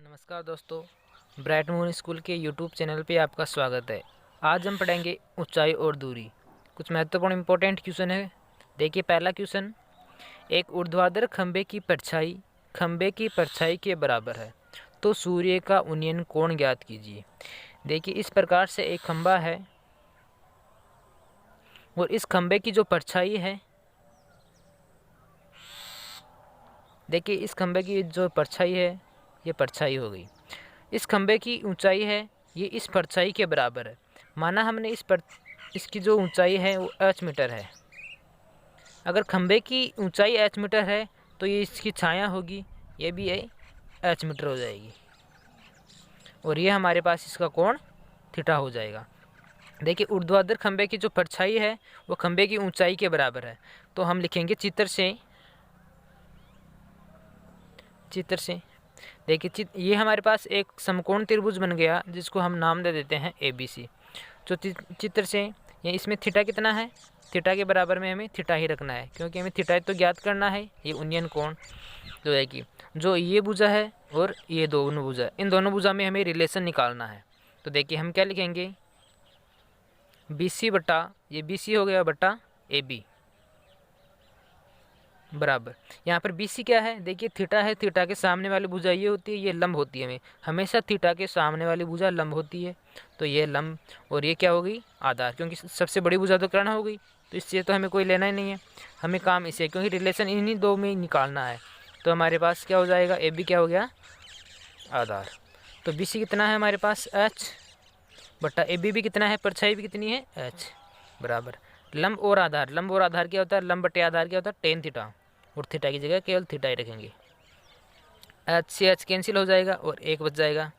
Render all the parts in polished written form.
नमस्कार दोस्तों, bright moon school के यूट्यूब चैनल पे आपका स्वागत है। आज हम पढ़ेंगे ऊंचाई और दूरी। कुछ महत्वपूर्ण इंपॉर्टेंट क्वेश्चन है। देखिए पहला क्वेश्चन, एक ऊर्ध्वाधर खंबे की परछाई के बराबर है तो सूर्य का उन्नयन कोण ज्ञात कीजिए। देखिए इस प्रकार से एक खंबा है और इस खंबे की जो परछाई है, देखिए इस खंबे की जो परछाई है, ये परछाई हो गई। इस खंबे की ऊंचाई है, ये इस परछाई के बराबर है। माना हमने इसकी जो ऊंचाई है वो h मीटर है। अगर खंबे की ऊंचाई h मीटर है तो ये इसकी छाया होगी, ये भी h मीटर हो जाएगी और ये हमारे पास इसका कोण थीटा हो जाएगा। देखिए ऊर्ध्वाधर खंबे की जो परछाई है वो खंबे की ऊंचाई के बराबर है, तो हम लिखेंगे चित्र से। देखिए ये हमारे पास एक समकोण त्रिभुज बन गया जिसको हम नाम दे देते हैं ABC। जो चित्र से ये इसमें थीटा कितना है, थीटा के बराबर में हमें थीटा ही रखना है क्योंकि हमें थीटा तो ज्ञात करना है। ये उन्नयन कोण जो है कि जो ये भुजा है और ये दोनों भुजा, इन दोनों भुजा में हमें रिलेशन निकालना है। तो देखिए हम क्या लिखेंगे, BC बटा ये BC हो गया बटा AB बराबर, यहाँ पर BC क्या है, देखिए थीटा है, थीटा के सामने वाली भुजा ये होती है, ये लंब होती है। हमेशा थीटा के सामने वाली भुजा लंब होती है, तो ये लंब और ये क्या हो गई आधार, क्योंकि सबसे बड़ी भुजा तो कर्ण हो गई, तो इससे तो हमें कोई लेना ही नहीं है, हमें काम इसे, क्योंकि रिलेशन इन्हीं दो में निकालना है। तो हमारे पास क्या हो जाएगा, AB क्या हो गया आधार। तो BC कितना है हमारे पास H बटा AB भी कितना है, परछाई भी कितनी है H बराबर लंब और आधार। लंब और आधार क्या होता है, लंब बटे आधार क्या होता है टेन थीटा, और थीटा की जगह केवल थीटा ही रखेंगे। H से H कैंसिल हो जाएगा और एक बच जाएगा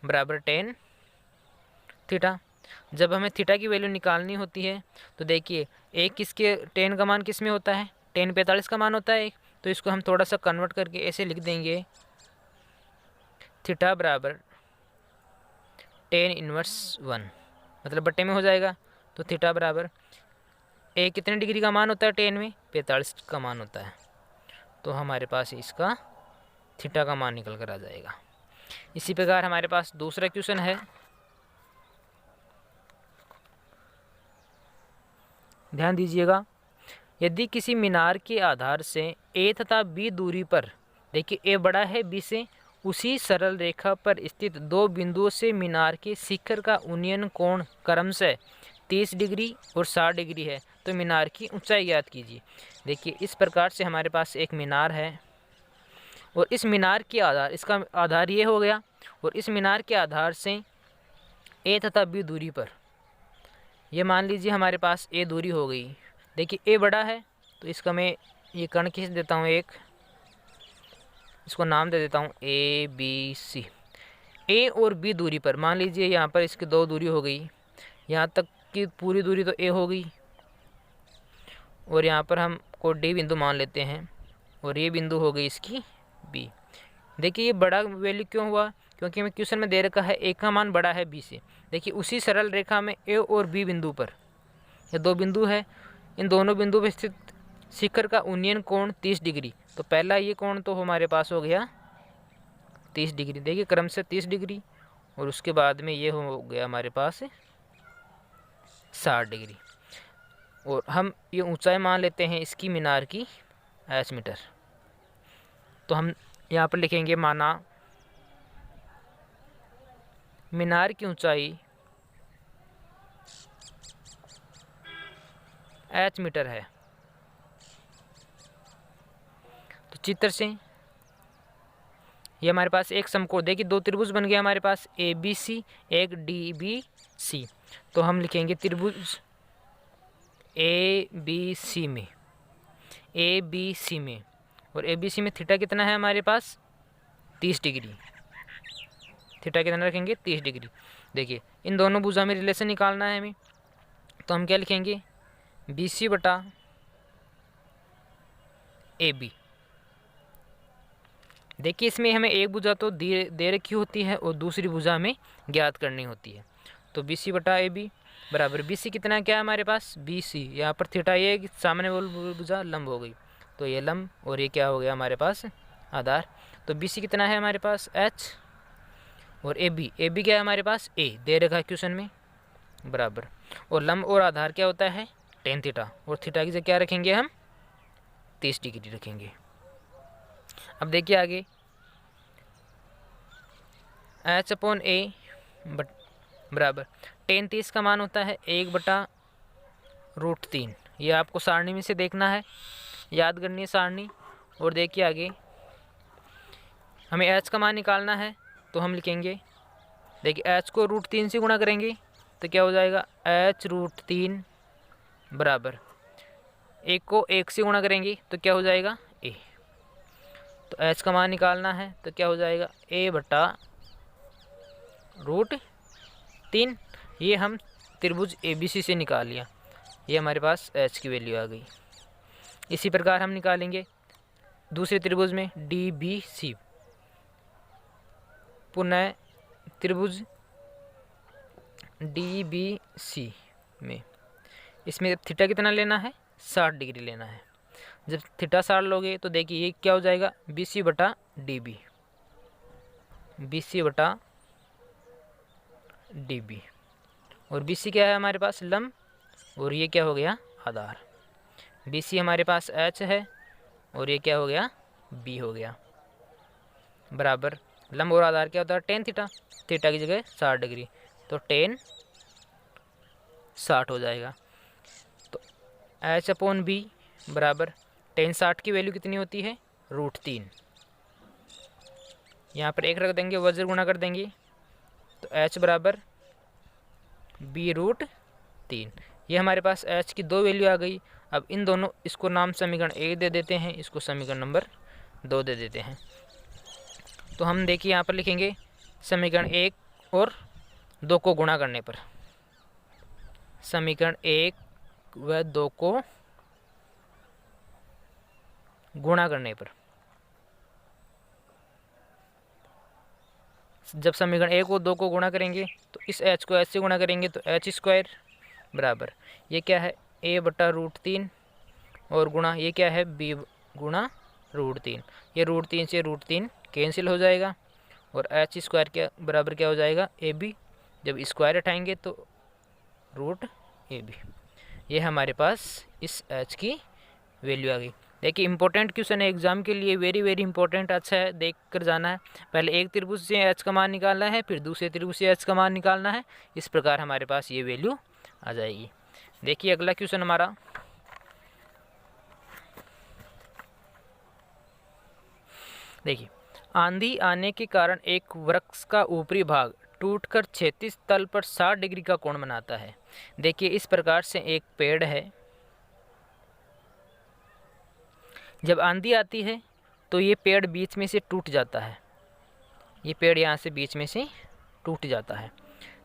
बराबर टेन थीटा। जब हमें थीटा की वैल्यू निकालनी होती है तो देखिए एक किसके टेन का मान किस में होता है, टेन 45 का मान होता है एक, तो इसको हम थोड़ा सा कन्वर्ट करके ऐसे लिख देंगे, थीटा बराबर टेन इनवर्स 1 मतलब बट्टे में हो जाएगा। तो थीटा बराबर एक कितने डिग्री का मान होता है, टेन में 45 का मान होता है, तो हमारे पास इसका थीटा का मान निकल कर आ जाएगा। इसी प्रकार हमारे पास दूसरा क्वेश्चन है, ध्यान दीजिएगा। यदि किसी मीनार के आधार से A तथा B दूरी पर, देखिए A बड़ा है B से, उसी सरल रेखा पर स्थित दो बिंदुओं से मीनार के शिखर का उन्नयन कोण क्रमशः 30 डिग्री और 60 डिग्री है तो मीनार की ऊंचाई ज्ञात कीजिए। देखिए इस प्रकार से हमारे पास एक मीनार है और इस मीनार के आधार, इसका आधार ये हो गया, और इस मीनार के आधार से A तथा B दूरी पर, ये मान लीजिए हमारे पास A दूरी हो गई। देखिए A बड़ा है तो इसका मैं ये कर्ण खींच देता हूँ, एक इसको नाम दे देता हूँ ABC। A और B दूरी पर मान लीजिए यहाँ पर इसकी दो दूरी हो गई, यहाँ तक की पूरी दूरी तो A हो गई, और यहाँ पर हम को D बिंदु मान लेते हैं और ये बिंदु हो गई इसकी B। देखिए ये बड़ा वैल्यू क्यों हुआ, क्योंकि हमें क्वेश्चन में दे रखा है A का मान बड़ा है B से। देखिए उसी सरल रेखा में A और B बिंदु पर, ये दो बिंदु है, इन दोनों बिंदु पर स्थित शिखर का उन्नयन कोण 30 डिग्री, तो पहला ये कोण तो हमारे पास हो गया 30 डिग्री, देखिए क्रम से 30 डिग्री, और उसके बाद में ये हो गया हमारे पास 60 डिग्री, और हम ये ऊंचाई मान लेते हैं इसकी मीनार की H मीटर। तो हम यहाँ पर लिखेंगे, माना मीनार की ऊंचाई H मीटर है, तो चित्र से ये हमारे पास एक समकोण, देखिए दो त्रिभुज बन गया हमारे पास ABC एक DBC, तो हम लिखेंगे त्रिभुज ABC में और ABC में थीटा कितना है हमारे पास 30 डिग्री, थीटा कितना रखेंगे 30 डिग्री। देखिए इन दोनों भुजा में रिलेशन निकालना है हमें, तो हम क्या लिखेंगे BC बटा AB। देखिए इसमें हमें एक भुजा तो दे रखी होती है और दूसरी भुजा हमें ज्ञात करनी होती है, तो BC बटा AB बराबर BC कितना क्या है हमारे पास BC, यहाँ पर थीटा ये सामने वाली भुजा लंब हो गई, तो ये लंब और ये क्या हो गया हमारे पास आधार। तो BC कितना है हमारे पास H और ए बी क्या है हमारे पास, ए दे रखा है क्वेश्चन में, बराबर। और लंब और आधार क्या होता है, टेन थीटा, और थीटा की जगह क्या रखेंगे हम, 30 डिग्री रखेंगे। अब देखिए आगे, एच अपॉन ए बराबर टेन 30 का मान होता है 1/√3। ये आपको सारणी में से देखना है, याद करनी है सारणी। और देखिए आगे, हमें एच का मान निकालना है, तो हम लिखेंगे, देखिए एच को √3 से गुणा करेंगे तो क्या हो जाएगा, h√3 बराबर, एक को 1 से गुणा करेंगे तो क्या हो जाएगा, ए। तो एच का मान निकालना है तो क्या हो जाएगा, a/√3। ये हम त्रिभुज ABC से निकाल लिया, ये हमारे पास एच की वैल्यू आ गई। इसी प्रकार हम निकालेंगे दूसरे त्रिभुज में DBC, पुनः त्रिभुज DBC में, इसमें थीटा कितना लेना है, 60 डिग्री लेना है। जब थीटा 60 लोगे तो देखिए ये क्या हो जाएगा, BC/DB, BC/DB। और BC क्या है हमारे पास, लंब, और ये क्या हो गया, आधार। BC हमारे पास H है और ये क्या हो गया, B हो गया, बराबर। लंब और आधार क्या होता है, टेन थीटा, थीटा की जगह 60 डिग्री, तो टेन 60 हो जाएगा। तो H/B बराबर टेन 60 की वैल्यू कितनी होती है, √3। यहाँ पर 1 रख देंगे, वज्र गुणा कर देंगे, तो H बराबर B√3। ये हमारे पास H की दो वैल्यू आ गई। अब इन दोनों, इसको नाम समीकरण 1 दे देते हैं, इसको समीकरण नंबर 2 दे देते हैं। तो हम देखिए यहाँ पर लिखेंगे, समीकरण 1 और 2 को गुणा करने पर, समीकरण 1 व 2 को गुणा करने पर, जब समीकरण 1 और 2 को गुणा करेंगे तो इस H को H से गुणा करेंगे तो H² बराबर, ये क्या है, a/√3 और गुणा ये क्या है, B/√3। ये √3 से √3 कैंसिल हो जाएगा और H² के बराबर क्या हो जाएगा, AB। जब स्क्वायर हटाएंगे तो √AB। ये हमारे पास इस H की वैल्यू आ गई। देखिए इंपॉर्टेंट क्वेश्चन है एग्जाम के लिए, वेरी वेरी इंपॉर्टेंट, अच्छा है, देख कर जाना है। पहले एक त्रिभुज से H का मान निकालना है, फिर दूसरे त्रिभुज से H का मान निकालना है। इस प्रकार हमारे पास ये वैल्यू आ जाएगी। देखिए अगला क्वेश्चन हमारा, देखिए आंधी आने के कारण एक वृक्ष का ऊपरी भाग टूटकर क्षैतिज तल पर 60 डिग्री का कोण बनाता है। देखिए इस प्रकार से एक पेड़ है, जब आंधी आती है तो ये पेड़ बीच में से टूट जाता है, ये पेड़ यहाँ से बीच में से टूट जाता है।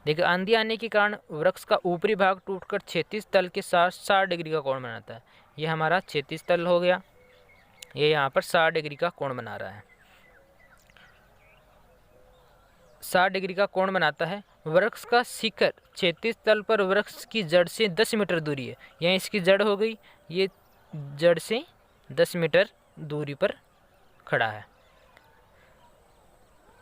देखिए आंधी आने के कारण वृक्ष का ऊपरी भाग टूटकर क्षैतिज तल के साथ 60 डिग्री का कोण बनाता है। ये हमारा क्षैतिज तल हो गया, ये यहाँ पर 60 डिग्री का कोण बना रहा है, 60 डिग्री का कोण बनाता है। वृक्ष का शिखर क्षैतिज तल पर वृक्ष की जड़ से 10 मीटर दूरी है, यहाँ इसकी जड़ हो गई, ये जड़ से 10 मीटर दूरी पर खड़ा है।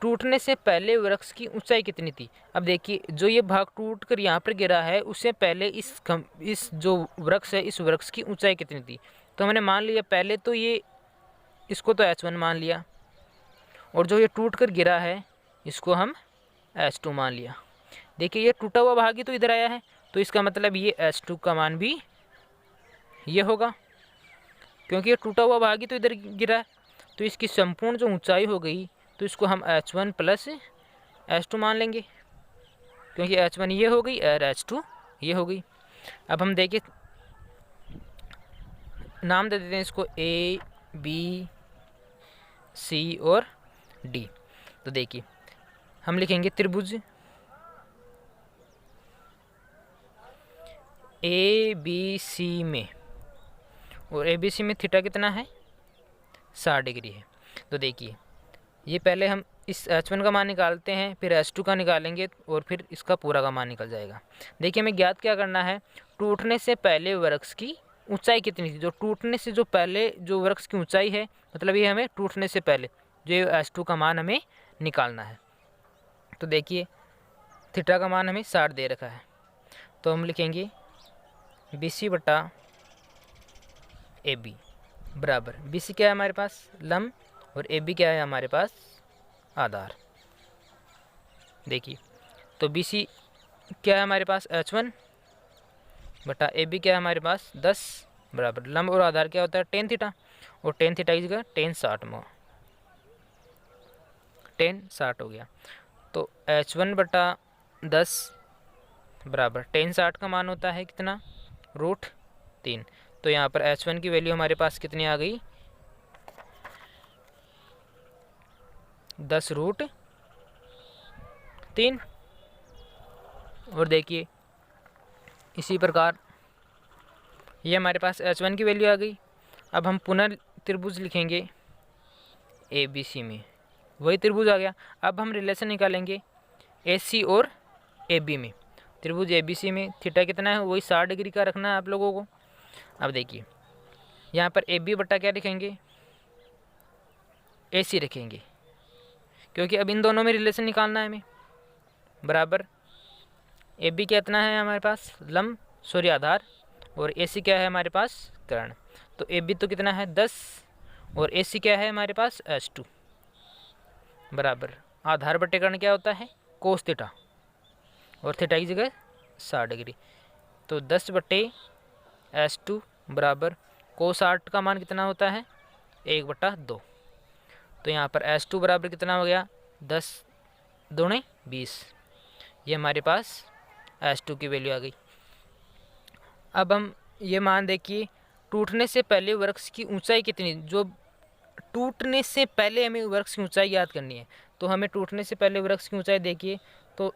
टूटने से पहले वृक्ष की ऊंचाई कितनी थी। अब देखिए जो ये भाग टूट कर यहाँ पर गिरा है, उससे पहले इस जो वृक्ष है, इस वृक्ष की ऊंचाई कितनी थी। तो हमने मान लिया पहले तो ये, इसको तो H1 मान लिया, और जो ये टूट कर गिरा है इसको हम H2 मान लिया। देखिए ये टूटा हुआ भाग ही तो इधर आया है, तो इसका मतलब ये H2 का मान भी ये होगा, क्योंकि ये टूटा हुआ भाग ही तो इधर गिरा है। तो इसकी संपूर्ण जो ऊंचाई हो गई, तो इसको हम H1 प्लस H2 मान लेंगे, क्योंकि H1 ये हो गई और H2 ये हो गई। अब हम देखिए नाम दे देते हैं इसको A, B, C और D। तो देखिए हम लिखेंगे त्रिभुज ABC में, और ABC में थीटा कितना है, 60 डिग्री है। तो देखिए ये पहले हम इस H1 का मान निकालते हैं, फिर H2 का निकालेंगे और फिर इसका पूरा का मान निकल जाएगा। देखिए हमें ज्ञात क्या करना है, टूटने से पहले वृक्ष की ऊंचाई कितनी थी। जो टूटने से जो पहले जो वृक्ष की ऊंचाई है, मतलब ये हमें टूटने से पहले जो H2 का मान हमें निकालना है। तो देखिए थीटा का मान हमें 60 दे रखा है, तो हम लिखेंगे BC बटा AB बराबर BC क्या है हमारे पास, लंब, और AB क्या है हमारे पास, आधार। देखिए तो BC क्या है हमारे पास, H1 बटा AB क्या है हमारे पास 10 बराबर लंब और आधार क्या होता है टेन थीटा, और टेन थीटा की जगह टेन 60 हो गया। तो H1 बटा 10 बराबर टेन 60 का मान होता है कितना, √3। तो यहाँ पर H1 की वैल्यू हमारे पास कितनी आ गई, 10√3। और देखिए इसी प्रकार ये हमारे पास H1 की वैल्यू आ गई। अब हम पुनः त्रिभुज लिखेंगे ABC में, वही त्रिभुज आ गया। अब हम रिलेशन निकालेंगे AC और AB में। त्रिभुज ABC में थीटा कितना है, वही 60 डिग्री का रखना है आप लोगों को। अब देखिए यहाँ पर AB बटा क्या लिखेंगे, AC रखेंगे, क्योंकि अब इन दोनों में रिलेशन निकालना है हमें। बराबर AB कितना है हमारे पास, लंब सॉरी आधार, और AC क्या है हमारे पास, कर्ण। तो AB तो कितना है 10, और AC क्या है हमारे पास H2 बराबर आधार बटे कर्ण क्या होता है, कोस थीटा, और थीटा की जगह 60 डिग्री। तो 10 बटे H2 बराबर कोस 60 का मान कितना होता है, 1/2। तो यहाँ पर H2 बराबर कितना हो गया, 10 दूणे 20। ये हमारे पास H2 की वैल्यू आ गई। अब हम ये मान देखिए टूटने से पहले वृक्ष की ऊंचाई कितनी, जो टूटने से पहले हमें वृक्ष की ऊंचाई याद करनी है। तो हमें टूटने से पहले वृक्ष की ऊंचाई देखिए तो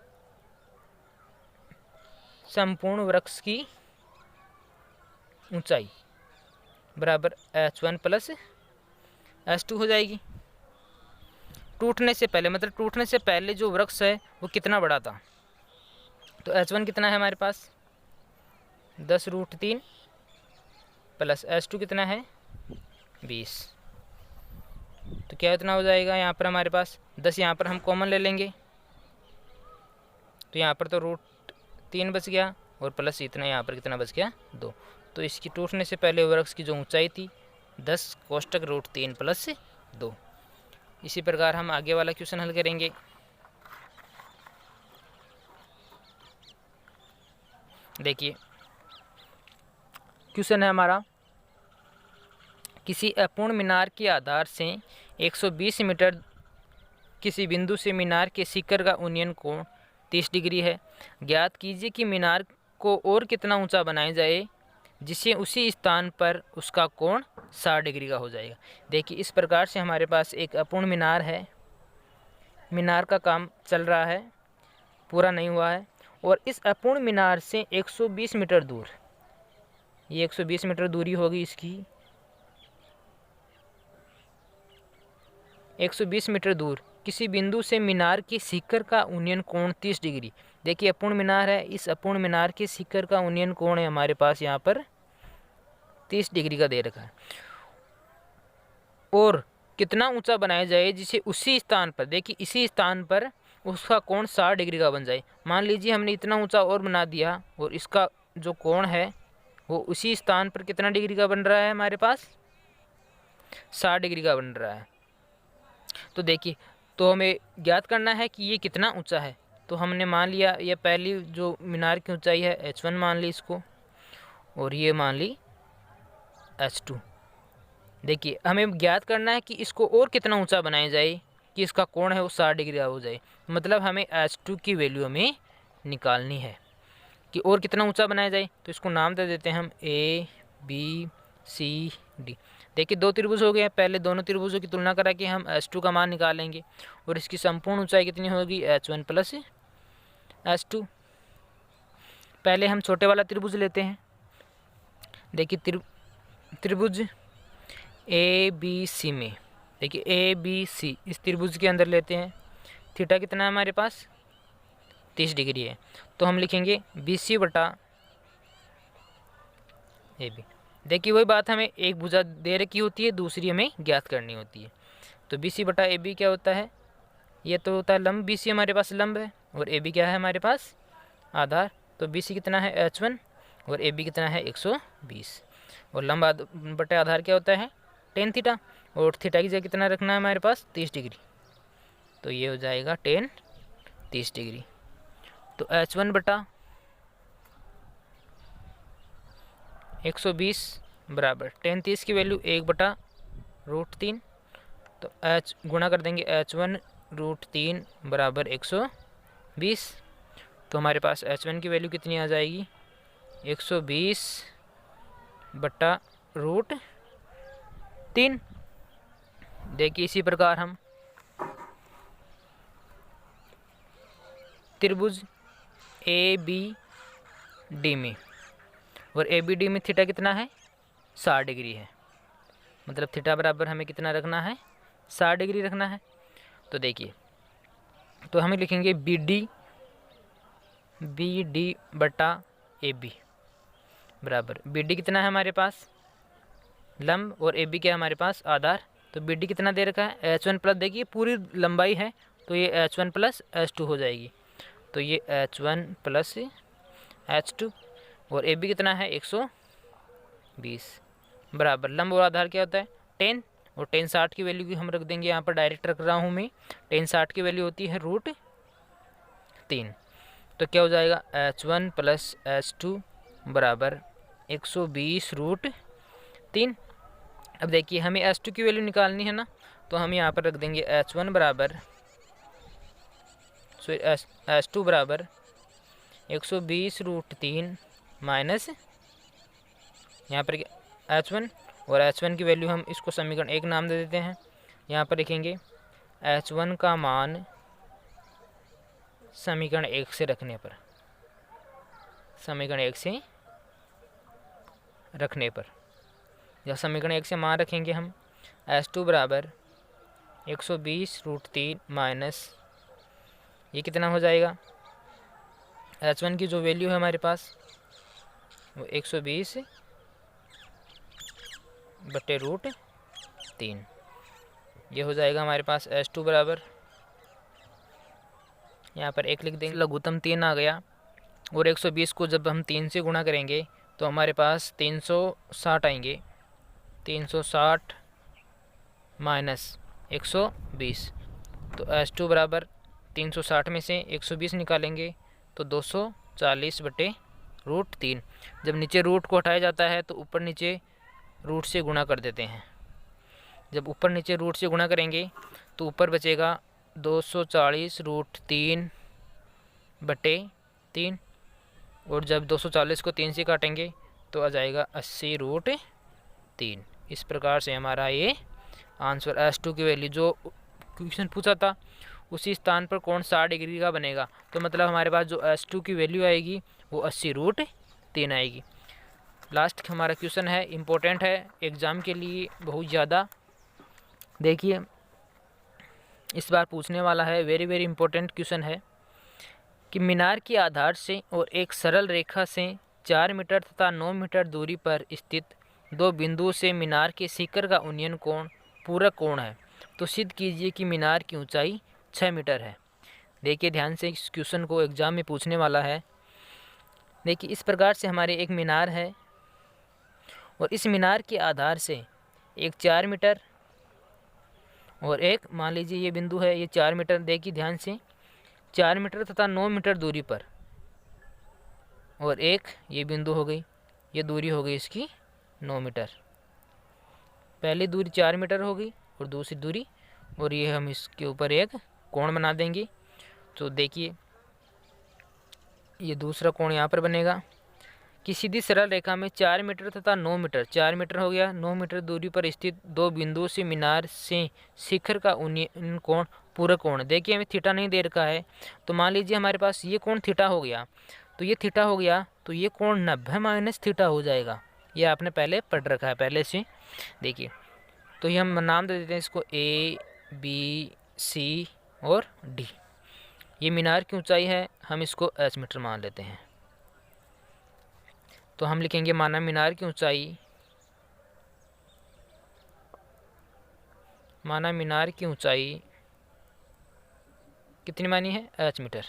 संपूर्ण वृक्ष की ऊंचाई बराबर H1 प्लस H2 हो जाएगी। टूटने से पहले मतलब टूटने से पहले जो वृक्ष है वो कितना बड़ा था, तो H1 कितना है हमारे पास 10√3 प्लस H2 कितना है 20। तो क्या इतना हो जाएगा, यहाँ पर हमारे पास 10 यहाँ पर हम कॉमन ले लेंगे, तो यहाँ पर तो √3 बच गया, और प्लस इतना यहाँ पर कितना बच गया 2। तो इसकी टूटने से पहले वृक्ष की जो ऊंचाई थी 10 कोष्टक √3 प्लस 2। इसी प्रकार हम आगे वाला क्वेश्चन हल करेंगे। देखिए क्वेश्चन है हमारा, किसी अपूर्ण मीनार के आधार से 120 मीटर किसी बिंदु से मीनार के शिखर का उन्नयन कोण 30 डिग्री है। ज्ञात कीजिए कि मीनार को और कितना ऊंचा बनाया जाए जिससे उसी स्थान पर उसका कोण 60 डिग्री का हो जाएगा। देखिए इस प्रकार से हमारे पास एक अपूर्ण मीनार है, मीनार का काम चल रहा है, पूरा नहीं हुआ है, और इस अपूर्ण मीनार से 120 मीटर दूर, ये 120 मीटर दूरी होगी इसकी, 120 मीटर दूर किसी बिंदु से मीनार के शिखर का उन्नयन कोण 30 डिग्री। देखिए अपूर्ण मीनार है, इस अपूर्ण मीनार के शिखर का उन्नयन कोण है हमारे पास यहाँ पर 30 डिग्री का दे रखा है। और कितना ऊंचा बनाया जाए जिसे उसी स्थान पर, देखिए इसी स्थान पर उसका कोण 60 डिग्री का बन जाए। मान लीजिए हमने इतना ऊंचा और बना दिया और इसका जो कोण है वो उसी स्थान पर कितना डिग्री का बन रहा है हमारे पास 60 डिग्री का बन रहा है। तो देखिए तो हमें ज्ञात करना है कि ये कितना ऊंचा है। तो हमने मान लिया ये पहली जो मीनार की ऊंचाई है H1 मान ली इसको, और ये मान ली H2। देखिए हमें ज्ञात करना है कि इसको और कितना ऊंचा बनाया जाए कि इसका कोण है वो 60 डिग्री का हो जाए। मतलब हमें H2 की वैल्यू हमें निकालनी है कि और कितना ऊंचा बनाया जाए। तो इसको नाम दे देते हैं हम A B C D। देखिए दो त्रिभुज हो गए, पहले दोनों त्रिभुजों की तुलना करा के हम H2 का मान निकालेंगे, और इसकी संपूर्ण ऊंचाई कितनी होगी H1 प्लस H2। पहले हम छोटे वाला त्रिभुज लेते हैं। देखिए त्रिभुज ABC में, देखिए ABC इस त्रिभुज के अंदर लेते हैं, थीटा कितना है हमारे पास 30 डिग्री है। तो हम लिखेंगे BC बटा AB। देखिए वही बात, हमें एक भुजा दे रखी होती है, दूसरी हमें ज्ञात करनी होती है। तो BC बटा AB क्या होता है ये तो होता है लंब, BC हमारे पास लंब है और AB क्या है हमारे पास आधार। तो BC कितना है H1 और AB कितना है 120 और लंब बटे आधार क्या होता है tan थीटा और थीटा की जगह कितना रखना है हमारे पास 30 डिग्री। तो ये हो जाएगा tan 30 डिग्री। तो H1 बटा 120 बराबर tan 30 की वैल्यू 1/√3। तो H गुणा कर देंगे H1√3 बराबर 120। तो हमारे पास H1 की वैल्यू कितनी आ जाएगी 120/√3। देखिए इसी प्रकार हम त्रिभुज ABD में और ABD में थीटा कितना है 60 डिग्री है, मतलब थीटा बराबर हमें कितना रखना है 60 डिग्री रखना है। तो देखिए तो हमें लिखेंगे BD बटा AB बराबर BD कितना है हमारे पास लंब और AB क्या है हमारे पास आधार। तो BD कितना दे रखा है H1 प्लस, देखिए पूरी लंबाई है तो ये H1 प्लस H2 हो जाएगी। तो ये H1 प्लस H2 और AB कितना है 120 बराबर लंब और आधार क्या होता है tan और tan 60 की वैल्यू की हम रख देंगे यहाँ पर, डायरेक्ट रख रहा हूँ मैं। tan 60 की वैल्यू होती है √3। तो क्या हो जाएगा H1 प्लस H2 बराबर 120√3। अब देखिए हमें H2 की वैल्यू निकालनी है ना, तो हम यहाँ पर रख देंगे H1 बराबर H2 बराबर 120√3 माइनस यहाँ पर H1 और H1 की वैल्यू हम इसको समीकरण 1 नाम दे देते हैं। यहाँ पर लिखेंगे H1 का मान समीकरण 1 से रखने पर, समीकरण 1 से रखने पर जब समीकरण 1 से मान रखेंगे हम H2 बराबर 120√3 माइनस ये कितना हो जाएगा H1 की जो वैल्यू है हमारे पास वो 120/√3। ये हो जाएगा हमारे पास H2 बराबर यहाँ पर 1 लिख देंगे, लघुत्तम 3 आ गया और 120 को जब हम 3 से गुणा करेंगे तो हमारे पास 360 आएंगे। 360 माइनस 120 तो H2 बराबर 360 में से 120 निकालेंगे तो 240/√3। जब नीचे रूट को हटाया जाता है तो ऊपर नीचे रूट से गुणा कर देते हैं। जब ऊपर नीचे रूट से गुणा करेंगे तो ऊपर बचेगा 240√3/3 और जब 240 को 3 से काटेंगे तो आ जाएगा 80√3। इस प्रकार से हमारा ये आंसर H2 की वैल्यू जो क्वेश्चन पूछा था उसी स्थान पर कोण 60 डिग्री का बनेगा। तो मतलब हमारे पास जो H2 की वैल्यू आएगी वो 80√3 आएगी। लास्ट हमारा क्वेश्चन है, इम्पोर्टेंट है एग्ज़ाम के लिए बहुत ज़्यादा। देखिए इस बार पूछने वाला है, वेरी वेरी इंपॉर्टेंट क्वेश्चन है कि मीनार के आधार से और एक सरल रेखा से 4 मीटर तथा 9 मीटर दूरी पर स्थित दो बिंदुओं से मीनार के शिखर का उन्नयन कोण पूरक कोण है। तो सिद्ध कीजिए कि मीनार की ऊंचाई 6 मीटर है। देखिए ध्यान से, इस क्वेश्चन को एग्जाम में पूछने वाला है। देखिए इस प्रकार से हमारे एक मीनार है और इस मीनार के आधार से एक 4 मीटर और एक मान लीजिए ये बिंदु है, ये 4 मीटर। देखिए ध्यान से, 4 मीटर तथा 9 मीटर दूरी पर और एक ये बिंदु हो गई, ये दूरी हो गई इसकी 9 मीटर। पहली दूरी 4 मीटर हो गई और दूसरी दूरी, और ये हम इसके ऊपर एक कोण बना देंगे। तो देखिए ये दूसरा कोण यहाँ पर बनेगा कि सीधी सरल रेखा में 4 मीटर तथा 9 मीटर, 4 मीटर हो गया, 9 मीटर दूरी पर स्थित दो बिंदुओं से मीनार से शिखर का उन्नयन कोण पूरक कोण। देखिए हमें थीटा नहीं दे रखा है, तो मान लीजिए हमारे पास ये कोण थीटा हो गया, तो ये थीटा हो गया, तो ये कोण 90 माइनस थीटा हो जाएगा। ये आपने पहले पढ़ रखा है पहले से। देखिए तो ये हम नाम दे देते हैं इसको A B C और D। ये मीनार की ऊंचाई है, हम इसको H मीटर मान लेते हैं। तो हम लिखेंगे माना मीनार की ऊंचाई, माना मीनार की ऊंचाई कितनी मानी है, h मीटर।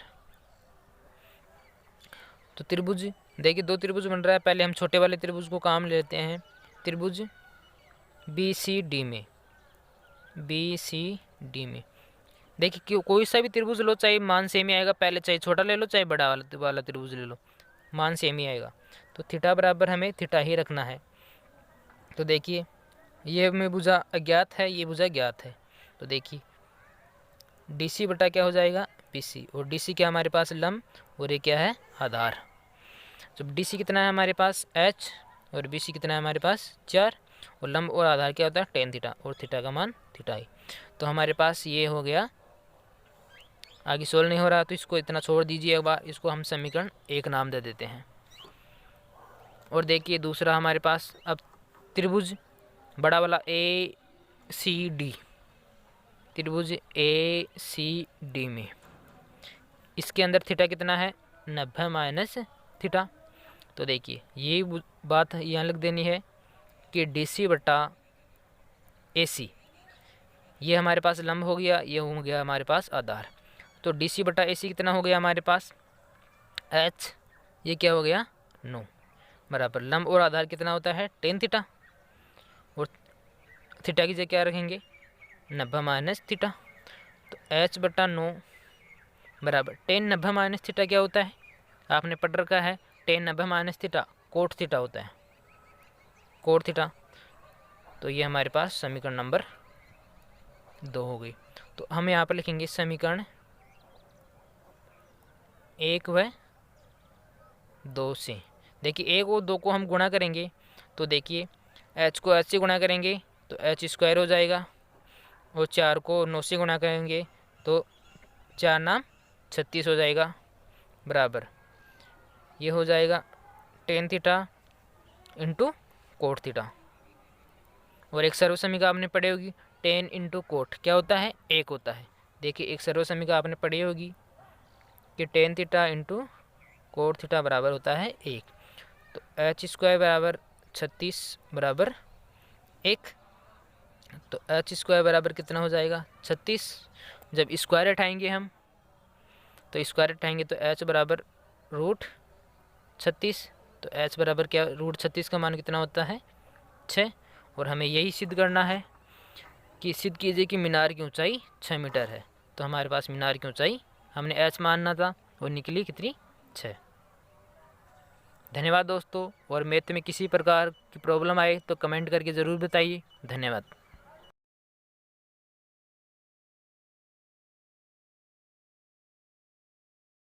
तो त्रिभुज देखिए 2 त्रिभुज बन रहा है। पहले हम छोटे वाले त्रिभुज को काम लेते हैं। त्रिभुज BCD में, BCD में देखिए कि कोई सा भी त्रिभुज लो, चाहे मान सेम ही आएगा, पहले चाहे छोटा ले लो चाहे बड़ा वाला त्रिभुज ले लो, मान सेम ही आएगा। तो थीटा बराबर हमें थीटा ही रखना है। तो देखिए ये में भुजा अज्ञात है, ये भुजा ज्ञात है। तो देखिए DC बटा क्या हो जाएगा, BC, और DC क्या हमारे पास लंब, और ये क्या है, आधार। जब DC कितना है हमारे पास h, और BC कितना है हमारे पास 4, और लंब और आधार क्या होता है tan थीटा, और थीटा का मान थीटा ही। तो हमारे पास ये हो गया। आगे सोल्व नहीं हो रहा तो इसको इतना छोड़ दीजिए एक बार, इसको हम समीकरण 1 नाम दे देते हैं। और देखिए दूसरा हमारे पास अब त्रिभुज बड़ा वाला ACD, त्रिभुज ACD में इसके अंदर थीटा कितना है, 90 माइनस थीटा। तो देखिए ये बात यहाँ लिख देनी है कि DC बटा AC, ये हमारे पास लंब हो गया, ये हो गया हमारे पास आधार। तो DC बटा AC कितना हो गया हमारे पास h, ये क्या हो गया 9, बराबर लंब और आधार कितना होता है tan थीटा, और थीटा की जगह क्या रखेंगे 90 माइनस थीटा। तो h बटा 9 बराबर tan 90 माइनस थीटा क्या होता है, आपने पढ़ रखा है, tan 90 minus theta cot theta होता है, कोट थीटा। तो ये हमारे पास समीकरण नंबर 2 हो गई। तो हम यहाँ पर लिखेंगे समीकरण 1 व 2 से। देखिए 1 और 2 को हम गुणा करेंगे, तो देखिए h को h से गुणा करेंगे तो h स्क्वायर हो जाएगा, और 4 को 9 से गुणा करेंगे तो 4 नाम 36 हो जाएगा, बराबर ये हो जाएगा tan theta into cot theta. और एक सर्वसमीका आपने पढ़ी होगी, tan इंटू कोट क्या होता है 1 होता है। देखिए एक सर्वसमीका आपने पढ़ी होगी कि tan theta into cot theta बराबर होता है 1। तो h स्क्वायर बराबर 36 बराबर 1। तो h स्क्वायर बराबर कितना हो जाएगा 36। जब स्क्वायर हटाएंगे हम, तो स्क्वायर हटाएंगे तो h बराबर √36। तो h बराबर क्या, √36 का मान कितना होता है 6। और हमें यही सिद्ध करना है कि सिद्ध कीजिए कि मीनार की ऊंचाई 6 मीटर है। तो हमारे पास मीनार की ऊंचाई हमने h मानना था, और निकली कितनी 6। धन्यवाद दोस्तों। और मैथ में किसी प्रकार की प्रॉब्लम आए तो कमेंट करके ज़रूर बताइए। धन्यवाद।